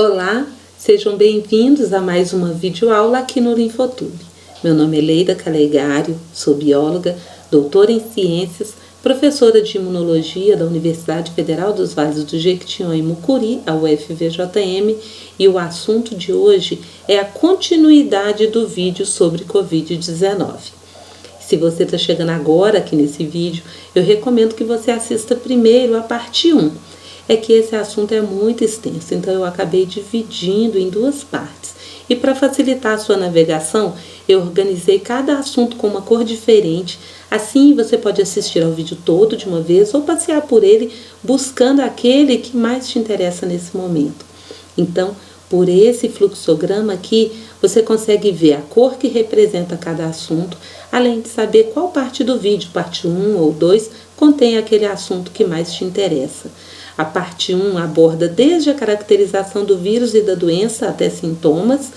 Olá, sejam bem-vindos a mais uma videoaula aqui no Linfotube. Meu nome é Leida Calegari, sou bióloga, doutora em ciências, professora de imunologia da Universidade Federal dos Vales do Jequitinhonha e Mucuri, a UFVJM, e o assunto de hoje é a continuidade do vídeo sobre Covid-19. Se você está chegando agora aqui nesse vídeo, eu recomendo que você assista primeiro a parte 1. É que esse assunto é muito extenso, então eu acabei dividindo em duas partes. E para facilitar a sua navegação, eu organizei cada assunto com uma cor diferente. Assim você pode assistir ao vídeo todo de uma vez ou passear por ele buscando aquele que mais te interessa nesse momento. Então, por esse fluxograma aqui, você consegue ver a cor que representa cada assunto, além de saber qual parte do vídeo, parte 1 ou 2, contém aquele assunto que mais te interessa. A parte 1 aborda desde a caracterização do vírus e da doença até sintomas.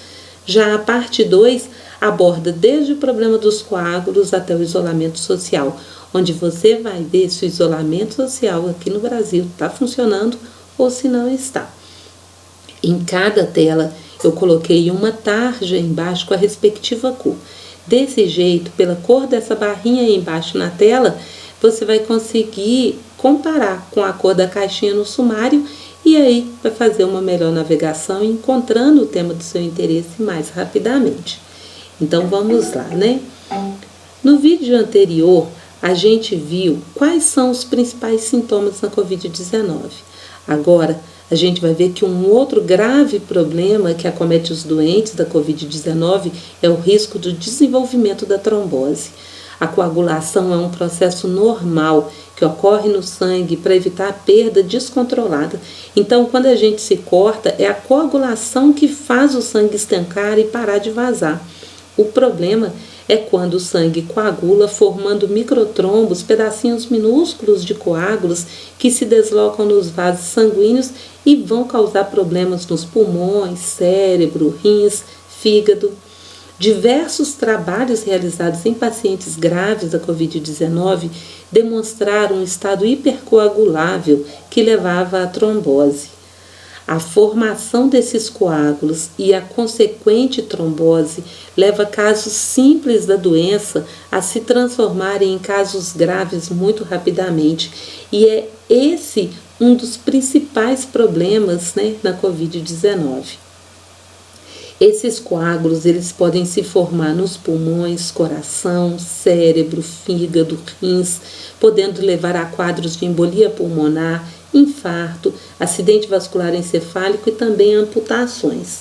Já a parte 2 aborda desde o problema dos coágulos até o isolamento social, onde você vai ver se o isolamento social aqui no Brasil está funcionando ou se não está. Em cada tela eu coloquei uma tarja embaixo com a respectiva cor. Desse jeito, pela cor dessa barrinha aí embaixo na tela, você vai conseguir comparar com a cor da caixinha no sumário e aí vai fazer uma melhor navegação encontrando o tema do seu interesse mais rapidamente. Então vamos lá, né? No vídeo anterior, a gente viu quais são os principais sintomas na Covid-19. Agora, a gente vai ver que um outro grave problema que acomete os doentes da Covid-19 é o risco do desenvolvimento da trombose. A coagulação é um processo normal que ocorre no sangue para evitar a perda descontrolada. Então, quando a gente se corta, é a coagulação que faz o sangue estancar e parar de vazar. O problema é quando o sangue coagula, formando microtrombos, pedacinhos minúsculos de coágulos que se deslocam nos vasos sanguíneos e vão causar problemas nos pulmões, cérebro, rins, fígado. Diversos trabalhos realizados em pacientes graves da Covid-19 demonstraram um estado hipercoagulável que levava à trombose. A formação desses coágulos e a consequente trombose leva casos simples da doença a se transformarem em casos graves muito rapidamente. E é esse um dos principais problemas, né, na Covid-19. Esses coágulos eles podem se formar nos pulmões, coração, cérebro, fígado, rins, podendo levar a quadros de embolia pulmonar, infarto, acidente vascular encefálico e também amputações.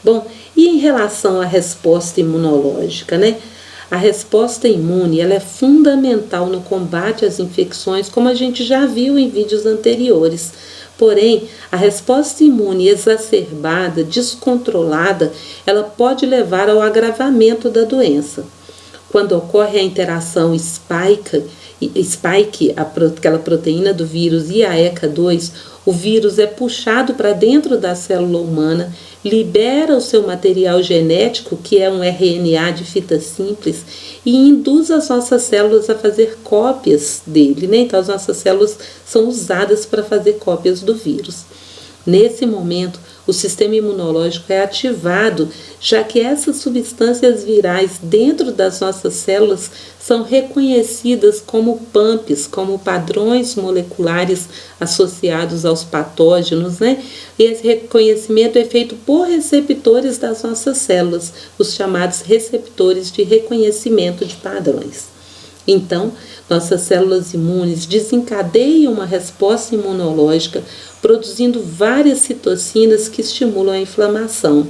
Bom, e em relação à resposta imunológica, né? A resposta imune ela é fundamental no combate às infecções, como a gente já viu em vídeos anteriores. Porém, a resposta imune exacerbada, descontrolada, ela pode levar ao agravamento da doença. Quando ocorre a interação spike, aquela proteína do vírus, e a ECA2, o vírus é puxado para dentro da célula humana, libera o seu material genético, que é um RNA de fita simples, e induz as nossas células a fazer cópias dele, né? Então, as nossas células são usadas para fazer cópias do vírus. Nesse momento, o sistema imunológico é ativado, já que essas substâncias virais dentro das nossas células são reconhecidas como PAMPs, como padrões moleculares associados aos patógenos, né? E esse reconhecimento é feito por receptores das nossas células, os chamados receptores de reconhecimento de padrões. Então, nossas células imunes desencadeiam uma resposta imunológica, produzindo várias citocinas que estimulam a inflamação.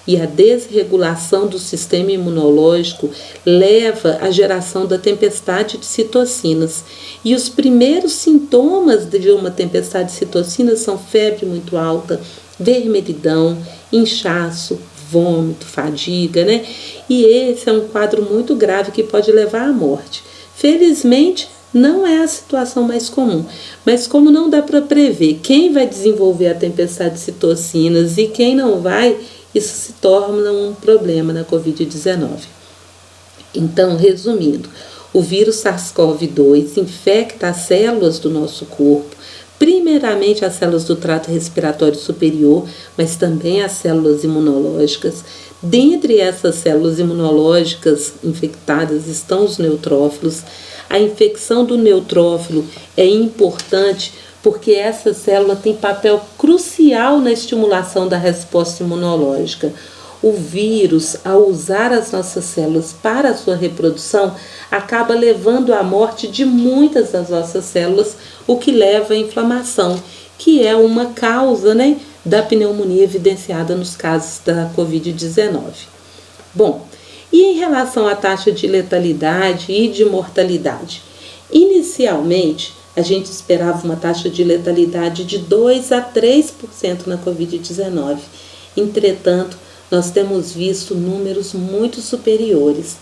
E a desregulação do sistema imunológico leva à geração da tempestade de citocinas. E os primeiros sintomas de uma tempestade de citocinas são febre muito alta, vermelhidão, inchaço, vômito, fadiga, né? E esse é um quadro muito grave que pode levar à morte. Felizmente, não é a situação mais comum, mas como não dá para prever quem vai desenvolver a tempestade de citocinas e quem não vai, isso se torna um problema na Covid-19. Então, resumindo, o vírus SARS-CoV-2 infecta as células do nosso corpo, primeiramente as células do trato respiratório superior, mas também as células imunológicas. Dentre essas células imunológicas infectadas estão os neutrófilos. A infecção do neutrófilo é importante porque essa célula tem papel crucial na estimulação da resposta imunológica. O vírus, ao usar as nossas células para a sua reprodução, acaba levando à morte de muitas das nossas células, o que leva à inflamação, que é uma causa, da pneumonia evidenciada nos casos da Covid-19. Bom, e em relação à taxa de letalidade e de mortalidade? Inicialmente, a gente esperava uma taxa de letalidade de 2 a 3% na Covid-19. Entretanto, nós temos visto números muito superiores.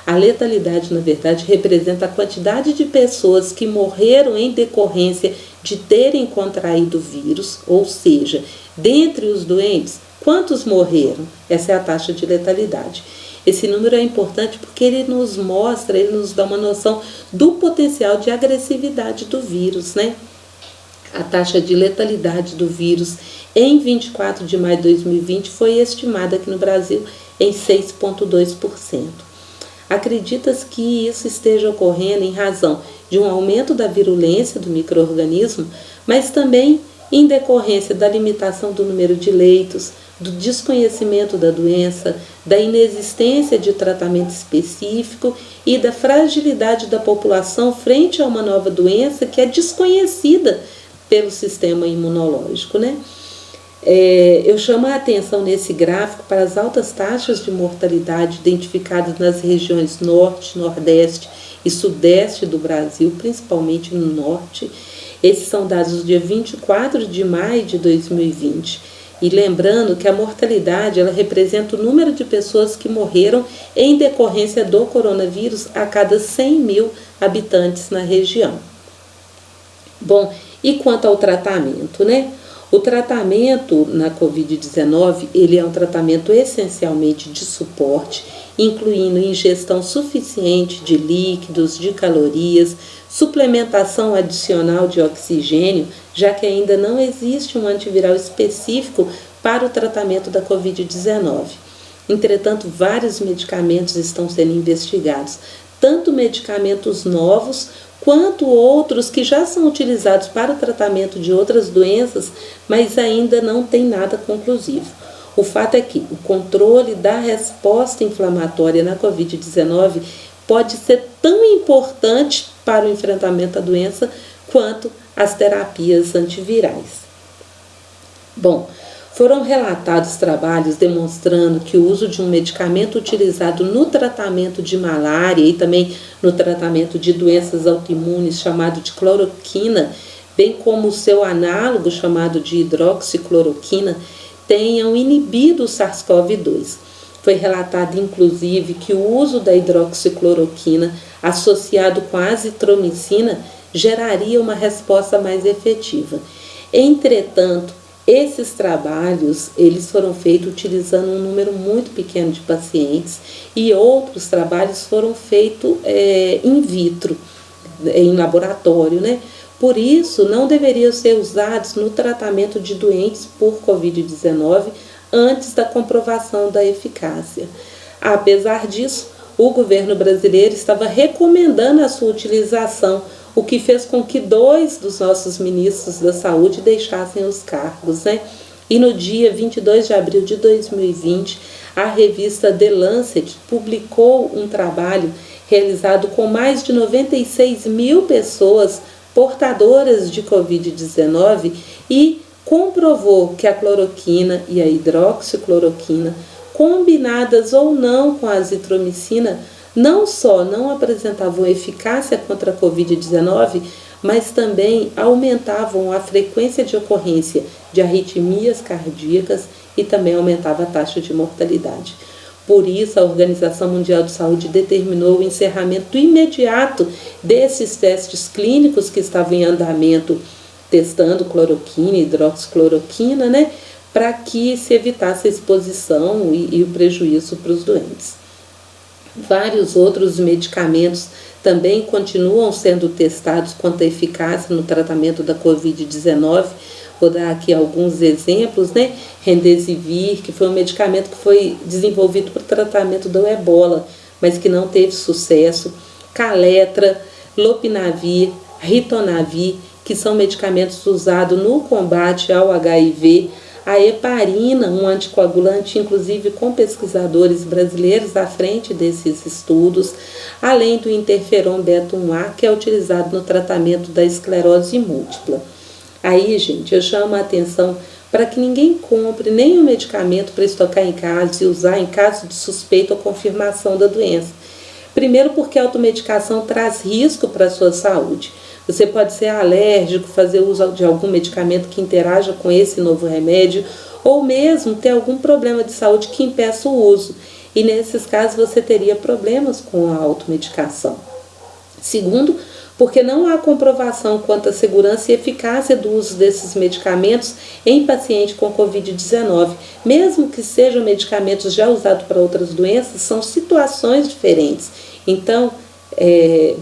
A letalidade, na verdade, representa a quantidade de pessoas que morreram em decorrência de terem contraído o vírus, ou seja, dentre os doentes, quantos morreram? Essa é a taxa de letalidade. Esse número é importante porque ele nos mostra, ele nos dá uma noção do potencial de agressividade do vírus, A taxa de letalidade do vírus em 24 de maio de 2020 foi estimada aqui no Brasil em 6,2%. Acredita-se que isso esteja ocorrendo em razão de um aumento da virulência do micro-organismo, mas também em decorrência da limitação do número de leitos, do desconhecimento da doença, da inexistência de tratamento específico e da fragilidade da população frente a uma nova doença que é desconhecida pelo sistema imunológico, Eu chamo a atenção nesse gráfico para as altas taxas de mortalidade identificadas nas regiões norte, nordeste e sudeste do Brasil, principalmente no norte. Esses são dados do dia 24 de maio de 2020. E lembrando que a mortalidade ela representa o número de pessoas que morreram em decorrência do coronavírus a cada 100 mil habitantes na região. Bom, e quanto ao tratamento, O tratamento na Covid-19, ele é um tratamento essencialmente de suporte, incluindo ingestão suficiente de líquidos, de calorias, suplementação adicional de oxigênio, já que ainda não existe um antiviral específico para o tratamento da Covid-19. Entretanto, vários medicamentos estão sendo investigados, tanto medicamentos novos quanto outros que já são utilizados para o tratamento de outras doenças, mas ainda não tem nada conclusivo. O fato é que o controle da resposta inflamatória na Covid-19 pode ser tão importante para o enfrentamento da doença quanto as terapias antivirais. Bom, foram relatados trabalhos demonstrando que o uso de um medicamento utilizado no tratamento de malária e também no tratamento de doenças autoimunes chamado de cloroquina, bem como o seu análogo chamado de hidroxicloroquina, tenham inibido o SARS-CoV-2. Foi relatado, inclusive, que o uso da hidroxicloroquina associado com a azitromicina geraria uma resposta mais efetiva. Entretanto, esses trabalhos eles foram feitos utilizando um número muito pequeno de pacientes e outros trabalhos foram feitos in vitro, em laboratório, Por isso, não deveriam ser usados no tratamento de doentes por Covid-19 antes da comprovação da eficácia. Apesar disso, o governo brasileiro estava recomendando a sua utilização, o que fez com que 2 dos nossos ministros da saúde deixassem os cargos, E no dia 22 de abril de 2020, a revista The Lancet publicou um trabalho realizado com mais de 96 mil pessoas portadoras de Covid-19 e comprovou que a cloroquina e a hidroxicloroquina, combinadas ou não com a azitromicina, não só não apresentavam eficácia contra a Covid-19, mas também aumentavam a frequência de ocorrência de arritmias cardíacas e também aumentava a taxa de mortalidade. Por isso, a Organização Mundial de Saúde determinou o encerramento imediato desses testes clínicos que estavam em andamento, testando cloroquina e hidroxicloroquina, para que se evitasse a exposição e o prejuízo para os doentes. Vários outros medicamentos também continuam sendo testados quanto à eficácia no tratamento da Covid-19. Vou dar aqui alguns exemplos, né? Remdesivir, que foi um medicamento que foi desenvolvido para o tratamento do ebola, mas que não teve sucesso. Caletra, lopinavir, ritonavir, que são medicamentos usados no combate ao HIV. A heparina, um anticoagulante, inclusive com pesquisadores brasileiros à frente desses estudos, além do interferon beta-1A, que é utilizado no tratamento da esclerose múltipla. Aí, gente, eu chamo a atenção para que ninguém compre nenhum medicamento para estocar em casa e usar em caso de suspeita ou confirmação da doença. Primeiro, porque a automedicação traz risco para a sua saúde. Você pode ser alérgico, fazer uso de algum medicamento que interaja com esse novo remédio, ou mesmo ter algum problema de saúde que impeça o uso. E nesses casos você teria problemas com a automedicação. Segundo, porque não há comprovação quanto à segurança e eficácia do uso desses medicamentos em paciente com Covid-19. Mesmo que sejam medicamentos já usados para outras doenças, são situações diferentes. Então,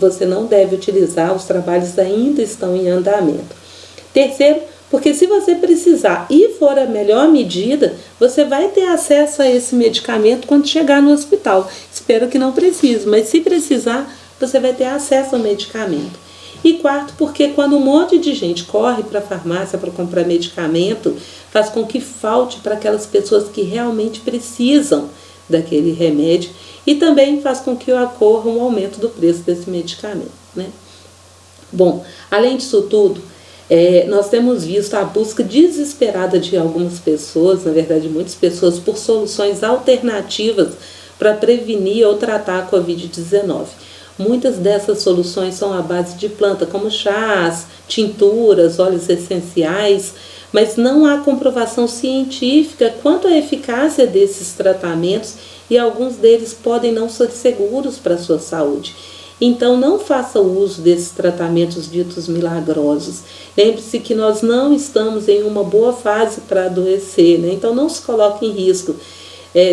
você não deve utilizar, os trabalhos ainda estão em andamento. Terceiro, porque se você precisar e for a melhor medida, você vai ter acesso a esse medicamento quando chegar no hospital. Espero que não precise, mas se precisar, você vai ter acesso ao medicamento. E quarto, porque quando um monte de gente corre para a farmácia para comprar medicamento, faz com que falte para aquelas pessoas que realmente precisam daquele remédio e também faz com que ocorra um aumento do preço desse medicamento, né? Bom, além disso tudo, nós temos visto a busca desesperada de algumas pessoas, na verdade muitas pessoas, por soluções alternativas para prevenir ou tratar a Covid-19. Muitas dessas soluções são à base de planta, como chás, tinturas, óleos essenciais, mas não há comprovação científica quanto à eficácia desses tratamentos e alguns deles podem não ser seguros para a sua saúde. Então, não faça uso desses tratamentos ditos milagrosos. Lembre-se que nós não estamos em uma boa fase para adoecer, né? Então não se coloque em risco.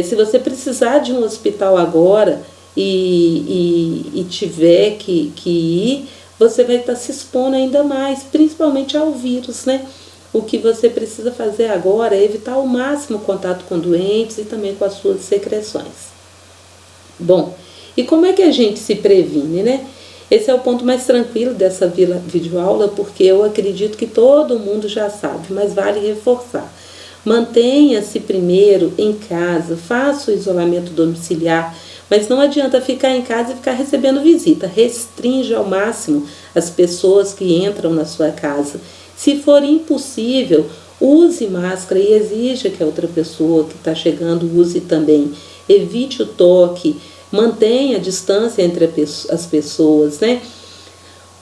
Se você precisar de um hospital agora e tiver que ir, você vai estar se expondo ainda mais, principalmente ao vírus, né? O que você precisa fazer agora é evitar ao máximo o contato com doentes e também com as suas secreções. Bom, e como é que a gente se previne, né? Esse é o ponto mais tranquilo dessa videoaula, porque eu acredito que todo mundo já sabe, mas vale reforçar. Mantenha-se primeiro em casa, faça o isolamento domiciliar, mas não adianta ficar em casa e ficar recebendo visita. Restrinja ao máximo as pessoas que entram na sua casa. Se for impossível, use máscara e exija que a outra pessoa que está chegando use também. Evite o toque, mantenha a distância entre as pessoas, né?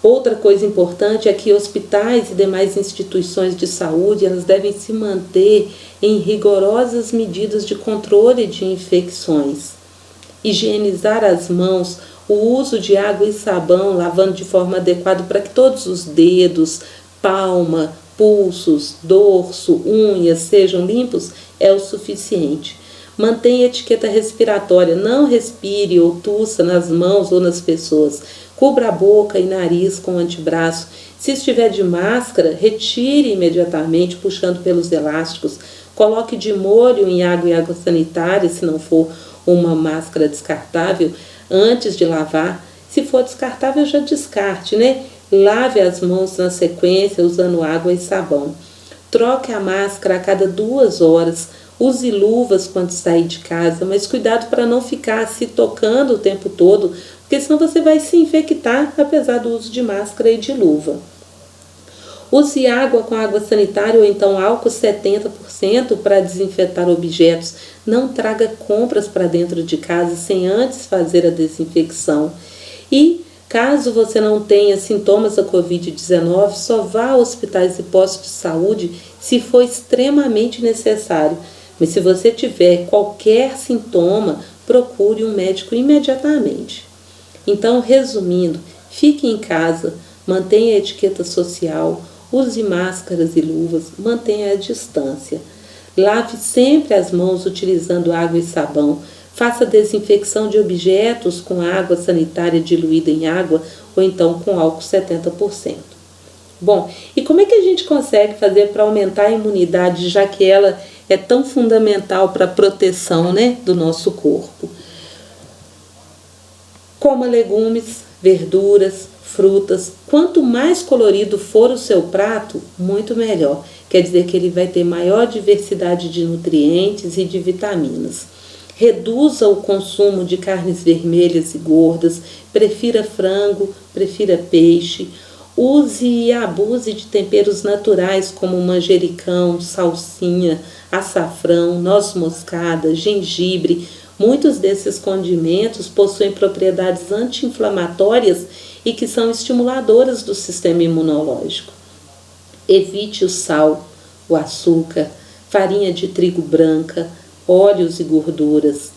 Outra coisa importante é que hospitais e demais instituições de saúde, elas devem se manter em rigorosas medidas de controle de infecções. Higienizar as mãos, o uso de água e sabão, lavando de forma adequada para que todos os dedos, palma, pulsos, dorso, unhas sejam limpos, é o suficiente. Mantenha a etiqueta respiratória, não respire ou tussa nas mãos ou nas pessoas. Cubra a boca e nariz com o antebraço. Se estiver de máscara, retire imediatamente, puxando pelos elásticos. Coloque de molho em água e água sanitária, se não for uma máscara descartável, antes de lavar. Se for descartável, já descarte, né? Lave as mãos na sequência, usando água e sabão. Troque a máscara a cada 2 horas. Use luvas quando sair de casa, mas cuidado para não ficar se tocando o tempo todo, porque senão você vai se infectar, apesar do uso de máscara e de luva. Use água com água sanitária ou então álcool 70% para desinfetar objetos. Não traga compras para dentro de casa sem antes fazer a desinfecção. E caso você não tenha sintomas da Covid-19, só vá a hospitais e postos de saúde se for extremamente necessário. Mas se você tiver qualquer sintoma, procure um médico imediatamente. Então, resumindo, fique em casa, mantenha a etiqueta social, use máscaras e luvas, mantenha a distância. Lave sempre as mãos utilizando água e sabão. Faça desinfecção de objetos com água sanitária diluída em água ou então com álcool 70%. Bom, e como é que a gente consegue fazer para aumentar a imunidade, já que ela é tão fundamental para a proteção, né, do nosso corpo? Coma legumes, verduras, frutas. Quanto mais colorido for o seu prato, muito melhor. Quer dizer que ele vai ter maior diversidade de nutrientes e de vitaminas. Reduza o consumo de carnes vermelhas e gordas, prefira frango, prefira peixe. Use e abuse de temperos naturais como manjericão, salsinha, açafrão, noz moscada, gengibre. Muitos desses condimentos possuem propriedades anti-inflamatórias e que são estimuladoras do sistema imunológico. Evite o sal, o açúcar, farinha de trigo branca, óleos e gorduras.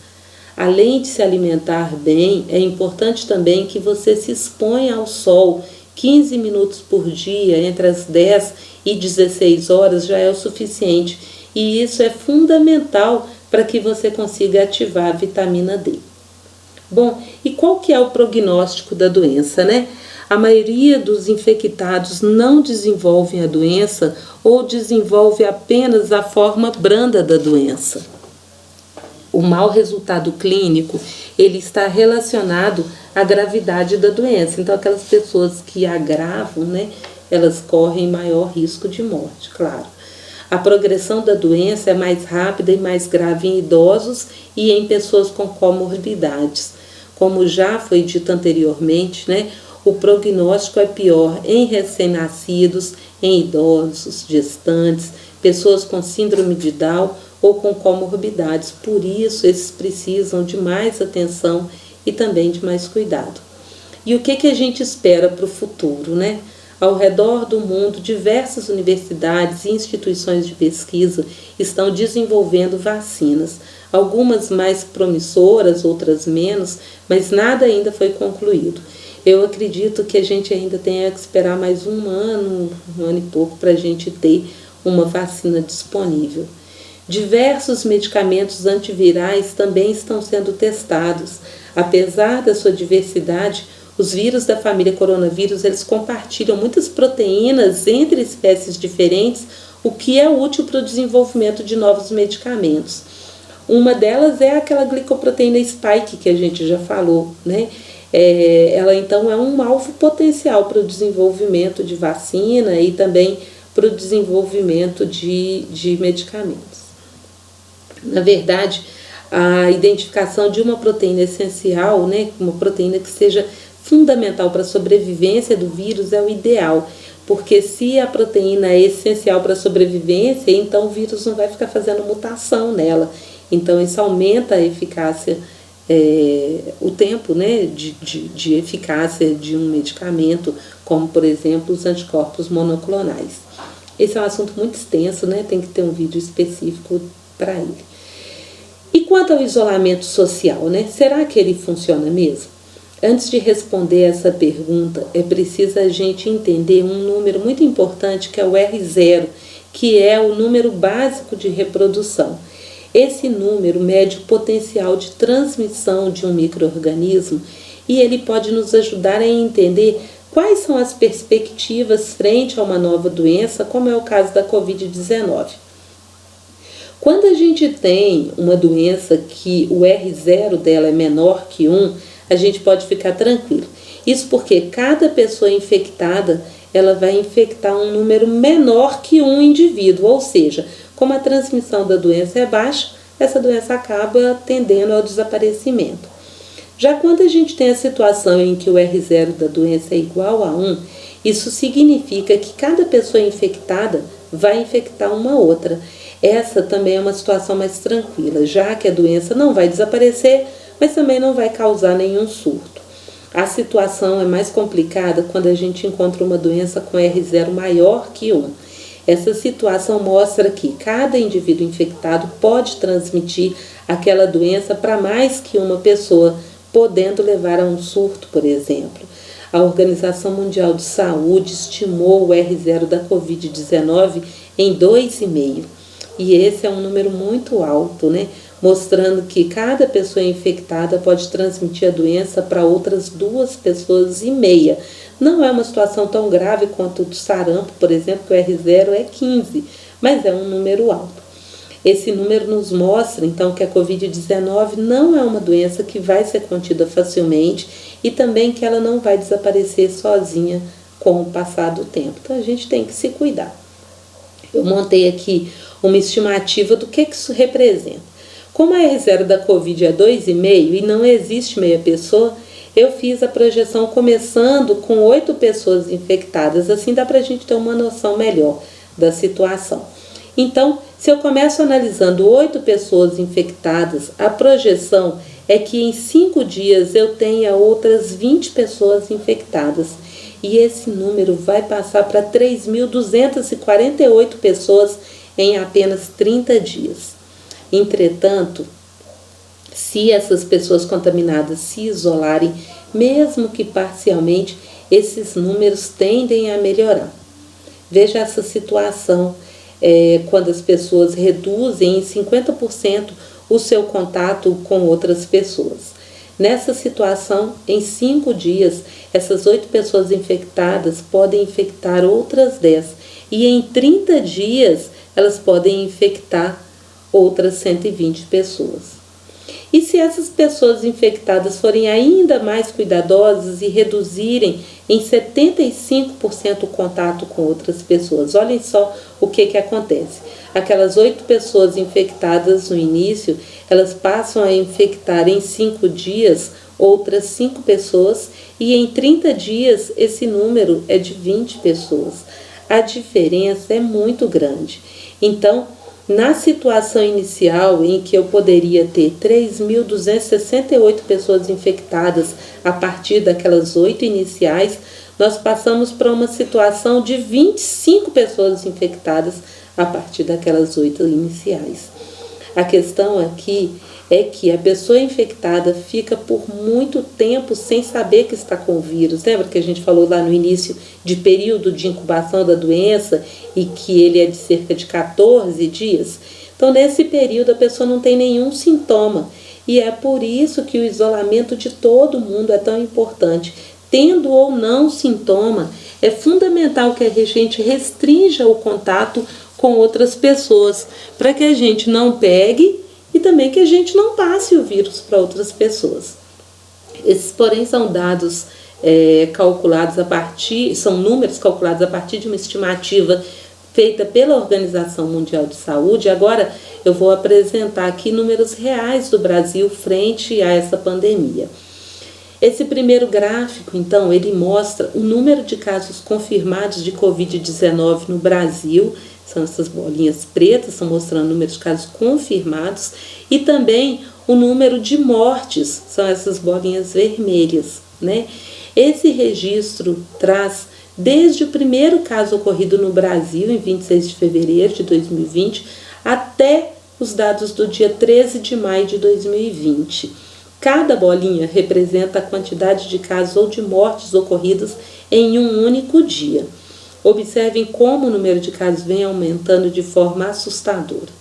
Além de se alimentar bem, é importante também que você se exponha ao sol. 15 minutos por dia, entre as 10 e 16 horas, já é o suficiente. E isso é fundamental para que você consiga ativar a vitamina D. Bom, e qual que é o prognóstico da doença, né? A maioria dos infectados não desenvolvem a doença ou desenvolve apenas a forma branda da doença. O mau resultado clínico, ele está relacionado à gravidade da doença. Então, aquelas pessoas que agravam, né, elas correm maior risco de morte, claro. A progressão da doença é mais rápida e mais grave em idosos e em pessoas com comorbidades. Como já foi dito anteriormente, né, o prognóstico é pior em recém-nascidos, em idosos, gestantes, pessoas com síndrome de Down ou com comorbidades. Por isso, esses precisam de mais atenção e também de mais cuidado. E o que a gente espera para o futuro, né? Ao redor do mundo, diversas universidades e instituições de pesquisa estão desenvolvendo vacinas, algumas mais promissoras, outras menos, mas nada ainda foi concluído. Eu acredito que a gente ainda tenha que esperar mais um ano e pouco para a gente ter uma vacina disponível. Diversos medicamentos antivirais também estão sendo testados. Apesar da sua diversidade, os vírus da família coronavírus, eles compartilham muitas proteínas entre espécies diferentes, o que é útil para o desenvolvimento de novos medicamentos. Uma delas é aquela glicoproteína spike que a gente já falou, né? Ela então é um alvo potencial para o desenvolvimento de vacina e também para o desenvolvimento de medicamentos. Na verdade, a identificação de uma proteína essencial, né, uma proteína que seja fundamental para a sobrevivência do vírus é o ideal, porque se a proteína é essencial para a sobrevivência, então o vírus não vai ficar fazendo mutação nela. Então isso aumenta a eficácia, o tempo, né, de eficácia de um medicamento, como por exemplo os anticorpos monoclonais. Esse é um assunto muito extenso, né, tem que ter um vídeo específico para ele. E quanto ao isolamento social, né, será que ele funciona mesmo? Antes de responder essa pergunta, é preciso a gente entender um número muito importante que é o R0, que é o número básico de reprodução. Esse número mede o potencial de transmissão de um micro-organismo e ele pode nos ajudar a entender quais são as perspectivas frente a uma nova doença, como é o caso da Covid-19. Quando a gente tem uma doença que o R0 dela é menor que 1, a gente pode ficar tranquilo. Isso porque cada pessoa infectada, ela vai infectar um número menor que um indivíduo, ou seja, como a transmissão da doença é baixa, essa doença acaba tendendo ao desaparecimento. Já quando a gente tem a situação em que o R0 da doença é igual a 1, isso significa que cada pessoa infectada vai infectar uma outra. Essa também é uma situação mais tranquila, já que a doença não vai desaparecer, mas também não vai causar nenhum surto. A situação é mais complicada quando a gente encontra uma doença com R0 maior que 1. Essa situação mostra que cada indivíduo infectado pode transmitir aquela doença para mais que uma pessoa, podendo levar a um surto, por exemplo. A Organização Mundial de Saúde estimou o R0 da Covid-19 em 2,5. E esse é um número muito alto, né? mostrando que cada pessoa infectada pode transmitir a doença para outras 2,5 pessoas. Não é uma situação tão grave quanto o do sarampo, por exemplo, que o R0 é 15, mas é um número alto. Esse número nos mostra, então, que a Covid-19 não é uma doença que vai ser contida facilmente e também que ela não vai desaparecer sozinha com o passar do tempo. Então, a gente tem que se cuidar. Eu montei aqui uma estimativa do que isso representa. Como a R0 da Covid é 2,5 e não existe meia pessoa, eu fiz a projeção começando com 8 pessoas infectadas, assim dá para a gente ter uma noção melhor da situação. Então, se eu começo analisando 8 pessoas infectadas, a projeção é que em 5 dias eu tenha outras 20 pessoas infectadas. E esse número vai passar para 3.248 pessoas em apenas 30 dias. Entretanto, se essas pessoas contaminadas se isolarem, mesmo que parcialmente, esses números tendem a melhorar. Veja essa situação quando as pessoas reduzem em 50% o seu contato com outras pessoas. Nessa situação, em 5 dias, essas 8 pessoas infectadas podem infectar outras 10 e em 30 dias elas podem infectar outras 120 pessoas. E se essas pessoas infectadas forem ainda mais cuidadosas e reduzirem em 75% o contato com outras pessoas? Olhem só o que acontece. Aquelas 8 pessoas infectadas no início, elas passam a infectar em 5 dias outras 5 pessoas e em 30 dias esse número é de 20 pessoas. A diferença é muito grande. Então, na situação inicial, em que eu poderia ter 3.268 pessoas infectadas a partir daquelas 8 iniciais, nós passamos para uma situação de 25 pessoas infectadas a partir daquelas 8 iniciais. A questão aqui é que a pessoa infectada fica por muito tempo sem saber que está com o vírus. Lembra que a gente falou lá no início de período de incubação da doença e que ele é de cerca de 14 dias? Então, nesse período, a pessoa não tem nenhum sintoma. E é por isso que o isolamento de todo mundo é tão importante. Tendo ou não sintoma, é fundamental que a gente restrinja o contato com outras pessoas, para que a gente não pegue e também que a gente não passe o vírus para outras pessoas. Esses, porém, são dados calculados são números calculados a partir de uma estimativa feita pela Organização Mundial de Saúde. Agora eu vou apresentar aqui números reais do Brasil frente a essa pandemia. Esse primeiro gráfico, então, ele mostra o número de casos confirmados de Covid-19 no Brasil. São essas bolinhas pretas, estão mostrando o número de casos confirmados, e também o número de mortes, são essas bolinhas vermelhas, né? Esse registro traz desde o primeiro caso ocorrido no Brasil, em 26 de fevereiro de 2020, até os dados do dia 13 de maio de 2020. Cada bolinha representa a quantidade de casos ou de mortes ocorridas em um único dia. Observem como o número de casos vem aumentando de forma assustadora.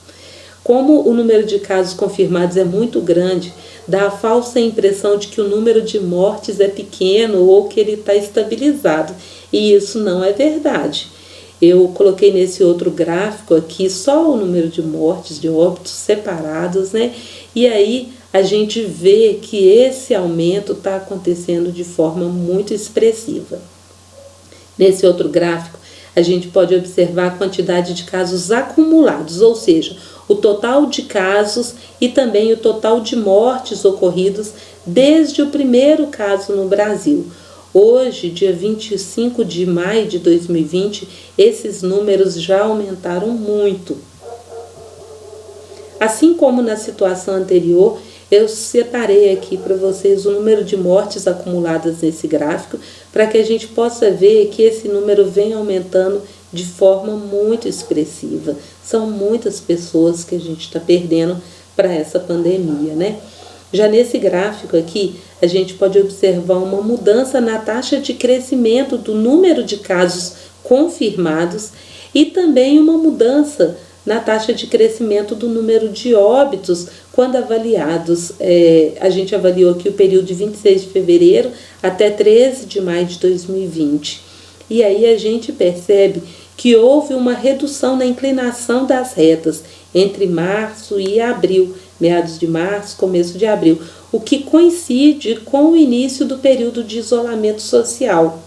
Como o número de casos confirmados é muito grande, dá a falsa impressão de que o número de mortes é pequeno ou que ele está estabilizado. E isso não é verdade. Eu coloquei nesse outro gráfico aqui só o número de mortes, de óbitos separados, né? E aí a gente vê que esse aumento está acontecendo de forma muito expressiva. Nesse outro gráfico, a gente pode observar a quantidade de casos acumulados, ou seja, o total de casos e também o total de mortes ocorridos desde o primeiro caso no Brasil. Hoje, dia 25 de maio de 2020, esses números já aumentaram muito. Assim como na situação anterior, eu separei aqui para vocês o número de mortes acumuladas nesse gráfico, para que a gente possa ver que esse número vem aumentando de forma muito expressiva. São muitas pessoas que a gente está perdendo para essa pandemia, né? Já nesse gráfico aqui, a gente pode observar uma mudança na taxa de crescimento do número de casos confirmados e também uma mudança na taxa de crescimento do número de óbitos quando avaliados. A gente avaliou aqui o período de 26 de fevereiro até 13 de maio de 2020. E aí a gente percebe que houve uma redução na inclinação das retas entre março e abril, meados de março, começo de abril, o que coincide com o início do período de isolamento social.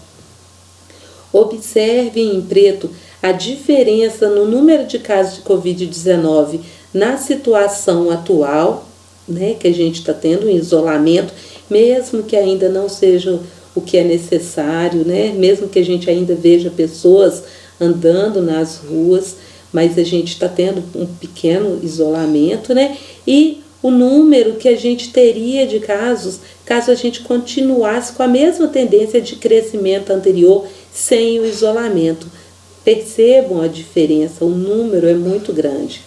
Observe em preto a diferença no número de casos de Covid-19 na situação atual, né, que a gente está tendo um isolamento, mesmo que ainda não seja o que é necessário, né, mesmo que a gente ainda veja pessoas andando nas ruas, mas a gente está tendo um pequeno isolamento, né, e o número que a gente teria de casos, caso a gente continuasse com a mesma tendência de crescimento anterior, sem o isolamento. Percebam a diferença, o número é muito grande.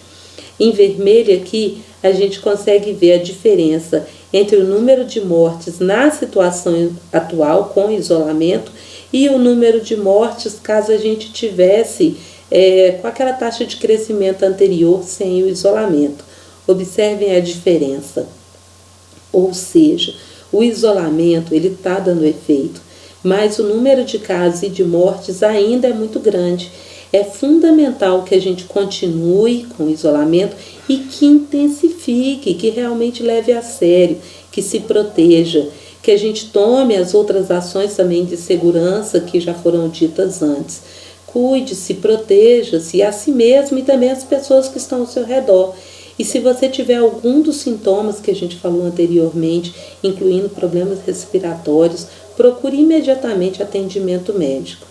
Em vermelho aqui, a gente consegue ver a diferença entre o número de mortes na situação atual, com isolamento, e o número de mortes caso a gente tivesse com aquela taxa de crescimento anterior, sem o isolamento. Observem a diferença. Ou seja, o isolamento ele está dando efeito, mas o número de casos e de mortes ainda é muito grande. É fundamental que a gente continue com o isolamento e que intensifique, que realmente leve a sério, que se proteja, que a gente tome as outras ações também de segurança que já foram ditas antes. Cuide-se, proteja-se a si mesmo e também as pessoas que estão ao seu redor. E se você tiver algum dos sintomas que a gente falou anteriormente, incluindo problemas respiratórios, procure imediatamente atendimento médico.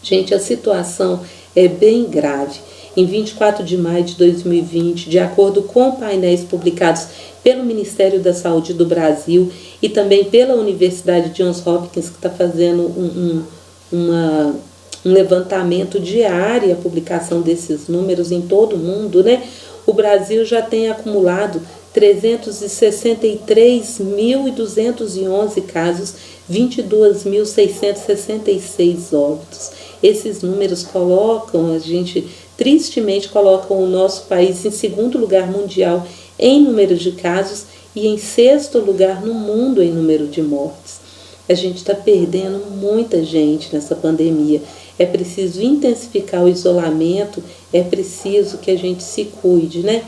Gente, a situação é bem grave. Em 24 de maio de 2020, de acordo com painéis publicados pelo Ministério da Saúde do Brasil e também pela Universidade Johns Hopkins, que está fazendo um levantamento diário, a publicação desses números em todo o mundo, né? O Brasil já tem acumulado 363.211 casos, 22.666 óbitos. Esses números tristemente colocam o nosso país em segundo lugar mundial em número de casos e em sexto lugar no mundo em número de mortes. A gente está perdendo muita gente nessa pandemia. É preciso intensificar o isolamento, é preciso que a gente se cuide, né?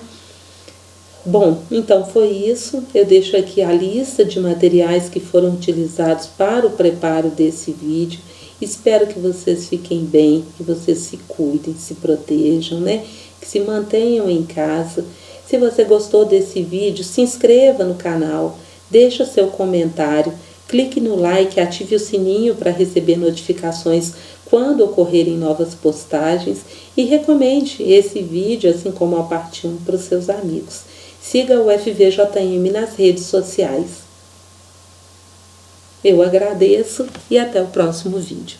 Bom, então foi isso. Eu deixo aqui a lista de materiais que foram utilizados para o preparo desse vídeo. Espero que vocês fiquem bem, que vocês se cuidem, se protejam, né? Que se mantenham em casa. Se você gostou desse vídeo, se inscreva no canal, deixa seu comentário, clique no like, ative o sininho para receber notificações quando ocorrerem novas postagens e recomende esse vídeo, assim como a parte 1, para os seus amigos. Siga o FVJM nas redes sociais. Eu agradeço e até o próximo vídeo.